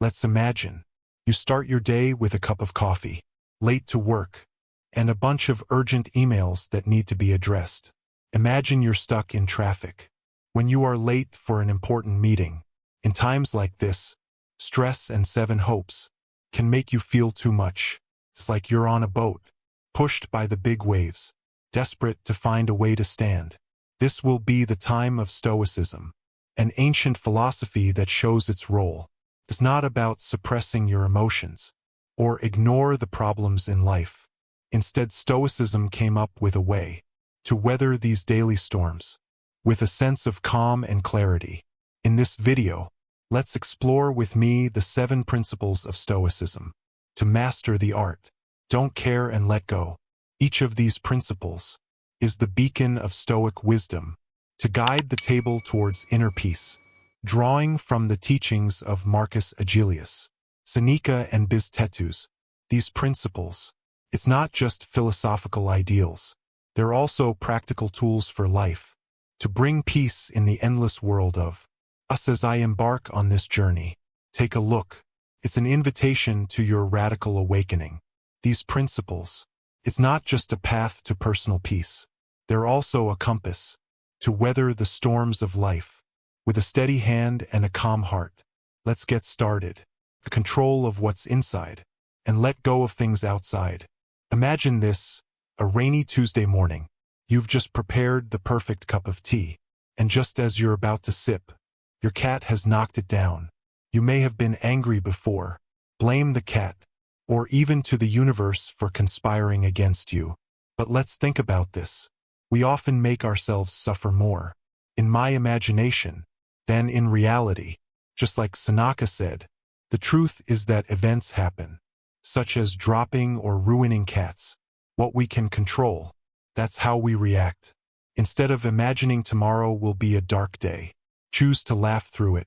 Let's imagine. You start your day with a cup of coffee, late to work, and a bunch of urgent emails that need to be addressed. Imagine you're stuck in traffic. When you are late for an important meeting, in times like this, stress and seven hopes can make you feel too much. It's like you're on a boat, pushed by the big waves, desperate to find a way to stand. This will be the time of Stoicism, an ancient philosophy that shows its role. It's not about suppressing your emotions or ignore the problems in life. Instead, Stoicism came up with a way to weather these daily storms with a sense of calm and clarity. In this video, let's explore with me the 7 principles of Stoicism to master the art. Don't care and let go. Each of these principles is the beacon of Stoic wisdom to guide the table towards inner peace. Drawing from the teachings of Marcus Aurelius, Seneca and Epictetus, these principles, it's not just philosophical ideals. They're also practical tools for life, to bring peace in the endless world of us. As I embark on this journey, take a look. It's an invitation to your radical awakening. These principles, it's not just a path to personal peace. They're also a compass to weather the storms of life. With a steady hand and a calm heart, let's get started. A control of what's inside and let go of things outside. Imagine this, a rainy Tuesday morning. You've just prepared the perfect cup of tea, and just as you're about to sip, your cat has knocked it down. You may have been angry before, blame the cat, or even to the universe for conspiring against you. But let's think about this. We often make ourselves suffer more, in my imagination, than in reality. Just like Seneca said, the truth is that events happen, such as dropping or ruining cats. What we can control, that's how we react. Instead of imagining tomorrow will be a dark day, choose to laugh through it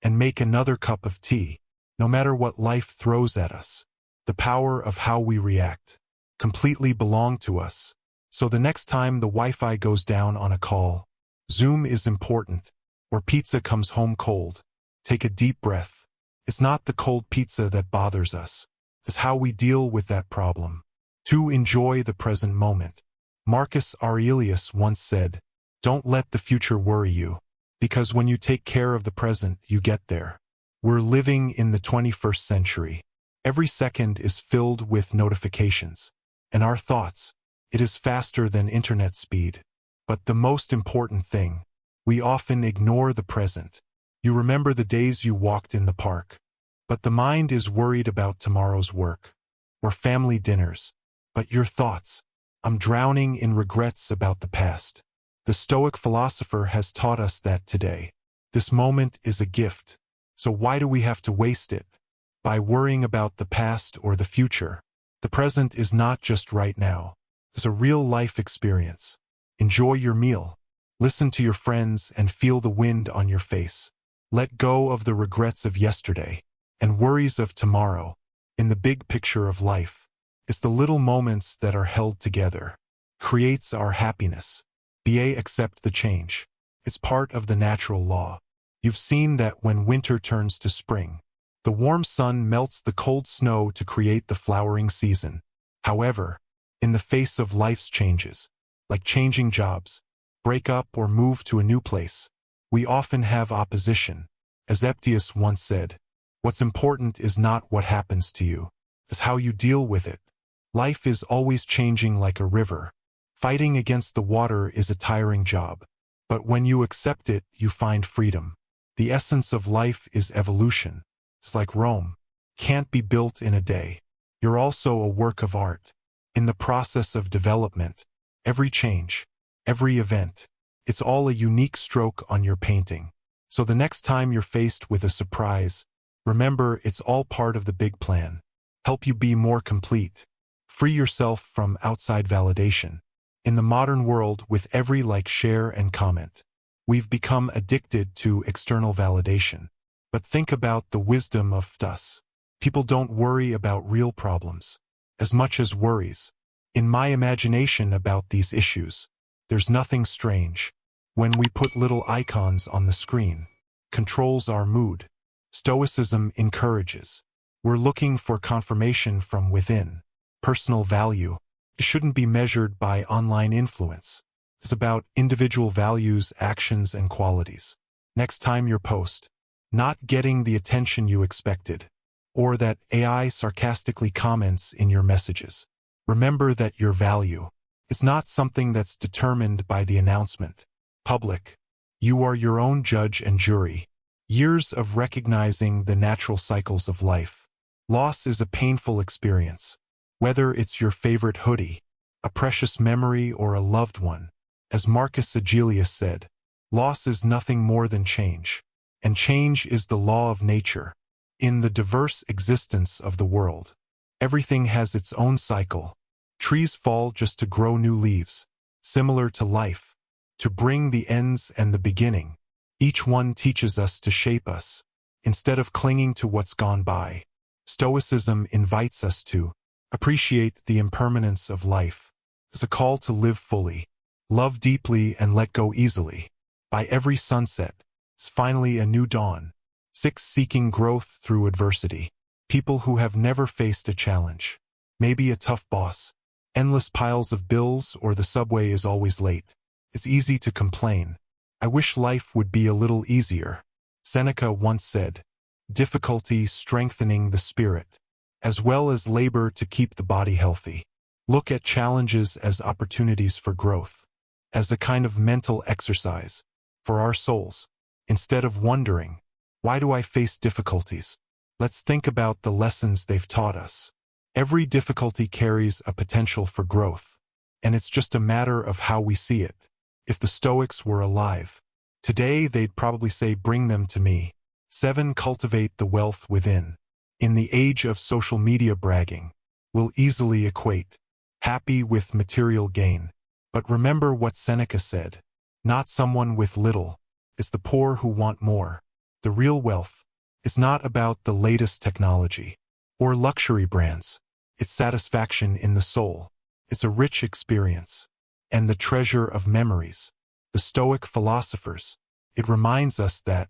and make another cup of tea. No matter what life throws at us, the power of how we react completely belong to us. So the next time the Wi-Fi goes down on a call, Zoom is important, or pizza comes home cold, take a deep breath. It's not the cold pizza that bothers us. It's how we deal with that problem. To enjoy the present moment. Marcus Aurelius once said, "Don't let the future worry you, because when you take care of the present, you get there." We're living in the 21st century. Every second is filled with notifications, and our thoughts, it is faster than internet speed. But the most important thing, we often ignore the present. You remember the days you walked in the park, but the mind is worried about tomorrow's work or family dinners. But your thoughts, I'm drowning in regrets about the past. The Stoic philosopher has taught us that today, this moment is a gift. So why do we have to waste it by worrying about the past or the future? The present is not just right now. It's a real life experience. Enjoy your meal. Listen to your friends and feel the wind on your face. Let go of the regrets of yesterday and worries of tomorrow. In the big picture of life, it's the little moments that are held together, creates our happiness. Accept the change. It's part of the natural law. You've seen that when winter turns to spring, the warm sun melts the cold snow to create the flowering season. However, in the face of life's changes, like changing jobs, break up or move to a new place, we often have opposition. As Epictetus once said, what's important is not what happens to you, it's how you deal with it. Life is always changing like a river. Fighting against the water is a tiring job. But when you accept it, you find freedom. The essence of life is evolution. It's like Rome. Can't be built in a day. You're also a work of art. In the process of development, every change, every event, it's all a unique stroke on your painting. So the next time you're faced with a surprise, remember it's all part of the big plan. Help you be more complete. Free yourself from outside validation. In the modern world, with every like, share, and comment, we've become addicted to external validation. But think about the wisdom of us. People don't worry about real problems as much as worries. In my imagination about these issues, there's nothing strange. When we put little icons on the screen, controls our mood. Stoicism encourages. We're looking for confirmation from within. Personal value. It shouldn't be measured by online influence. It's about individual values, actions, and qualities. Next time you post, not getting the attention you expected, or that AI sarcastically comments in your messages. Remember that your value is not something that's determined by the announcement. Public. You are your own judge and jury. Years of recognizing the natural cycles of life. Loss is a painful experience. Whether it's your favorite hoodie, a precious memory, or a loved one. As Marcus Aurelius said, loss is nothing more than change, and change is the law of nature. In the diverse existence of the world, everything has its own cycle. Trees fall just to grow new leaves, similar to life, to bring the ends and the beginning. Each one teaches us to shape us, instead of clinging to what's gone by. Stoicism invites us to appreciate the impermanence of life. It's a call to live fully, love deeply, and let go easily. By every sunset, it's finally a new dawn. 6. Seeking growth through adversity. People who have never faced a challenge. Maybe a tough boss, endless piles of bills, or the subway is always late. It's easy to complain. I wish life would be a little easier. Seneca once said, difficulty strengthening the spirit, as well as labor to keep the body healthy. Look at challenges as opportunities for growth, as a kind of mental exercise for our souls. Instead of wondering, why do I face difficulties? Let's think about the lessons they've taught us. Every difficulty carries a potential for growth, and it's just a matter of how we see it. If the Stoics were alive today, they'd probably say, bring them to me. 7. Cultivate the wealth within. In the age of social media, bragging will easily equate happy with material gain. But remember what Seneca said, not someone with little, it's the poor who want more. The real wealth is not about the latest technology or luxury brands. It's satisfaction in the soul. It's a rich experience and the treasure of memories. The Stoic philosophers, it reminds us that,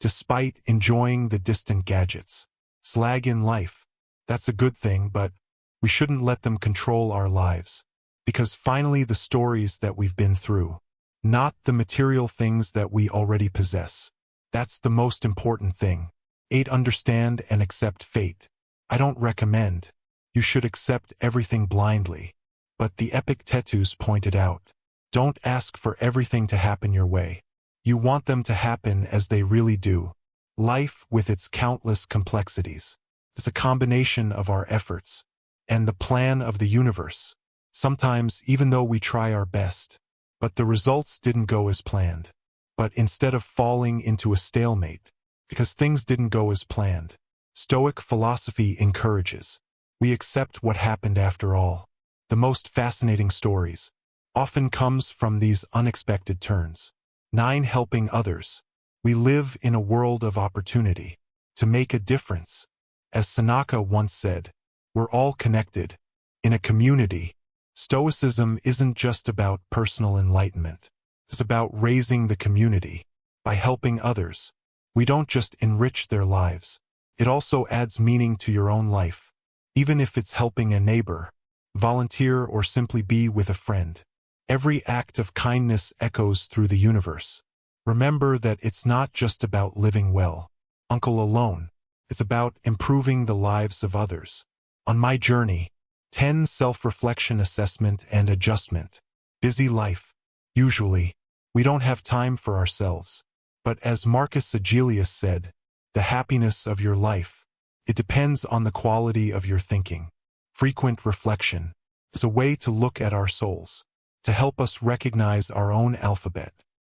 despite enjoying the distant gadgets, slag in life, that's a good thing, but we shouldn't let them control our lives. Because finally the stories that we've been through, not the material things that we already possess. That's the most important thing. 8. Understand and accept fate. I don't recommend you should accept everything blindly. But the Epictetus pointed out, don't ask for everything to happen your way. You want them to happen as they really do. Life, with its countless complexities, is a combination of our efforts and the plan of the universe. Sometimes, even though we try our best, but the results didn't go as planned. But instead of falling into a stalemate, because things didn't go as planned, Stoic philosophy encourages, we accept what happened after all. The most fascinating stories often comes from these unexpected turns. 9. Helping others. We live in a world of opportunity to make a difference. As Seneca once said, we're all connected in a community. Stoicism isn't just about personal enlightenment. It's about raising the community. By helping others, we don't just enrich their lives. It also adds meaning to your own life. Even if it's helping a neighbor, volunteer, or simply be with a friend. Every act of kindness echoes through the universe. Remember that it's not just about living well, uncle alone. It's about improving the lives of others. On my journey, 10. Self-reflection, assessment, and adjustment. Busy life. Usually, we don't have time for ourselves. But as Marcus Aurelius said, the happiness of your life, it depends on the quality of your thinking. Frequent reflection is a way to look at our souls, to help us recognize our own alphabet.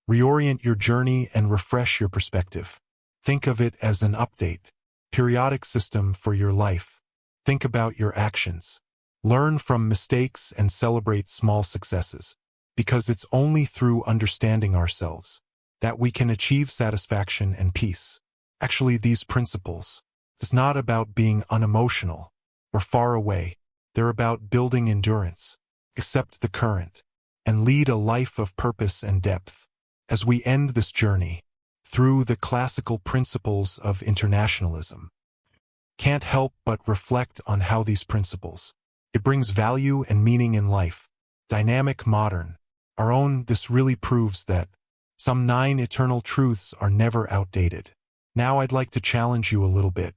Reorient your journey and refresh your perspective. Think of it as an update, periodic system for your life. Think about your actions. Learn from mistakes and celebrate small successes, because it's only through understanding ourselves that we can achieve satisfaction and peace. Actually, these principles, it's not about being unemotional or far away. They're about building endurance, accept the current, and lead a life of purpose and depth. As we end this journey, through the classical principles of internationalism. Can't help but reflect on how these principles. It brings value and meaning in life. Dynamic, modern. Our own, this really proves that some 9 eternal truths are never outdated. Now I'd like to challenge you a little bit.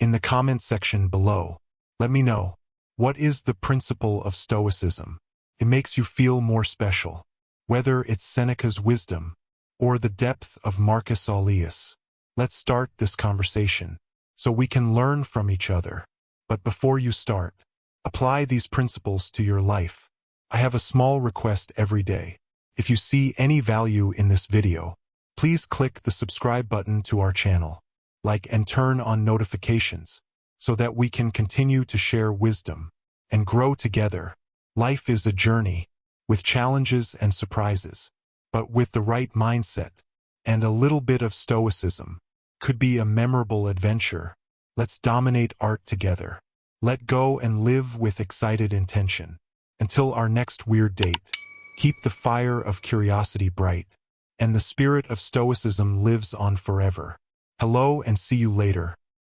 In the comment section below, let me know, what is the principle of Stoicism? It makes you feel more special. Whether it's Seneca's wisdom or the depth of Marcus Aurelius. Let's start this conversation so we can learn from each other. But before you start, apply these principles to your life. I have a small request every day. If you see any value in this video, please click the subscribe button to our channel, like and turn on notifications so that we can continue to share wisdom and grow together. Life is a journey with challenges and surprises, but with the right mindset and a little bit of stoicism, could be a memorable adventure. Let's dominate art together. Let go and live with excited intention. Until our next weird date, keep the fire of curiosity bright, and the spirit of stoicism lives on forever. Hello and see you later.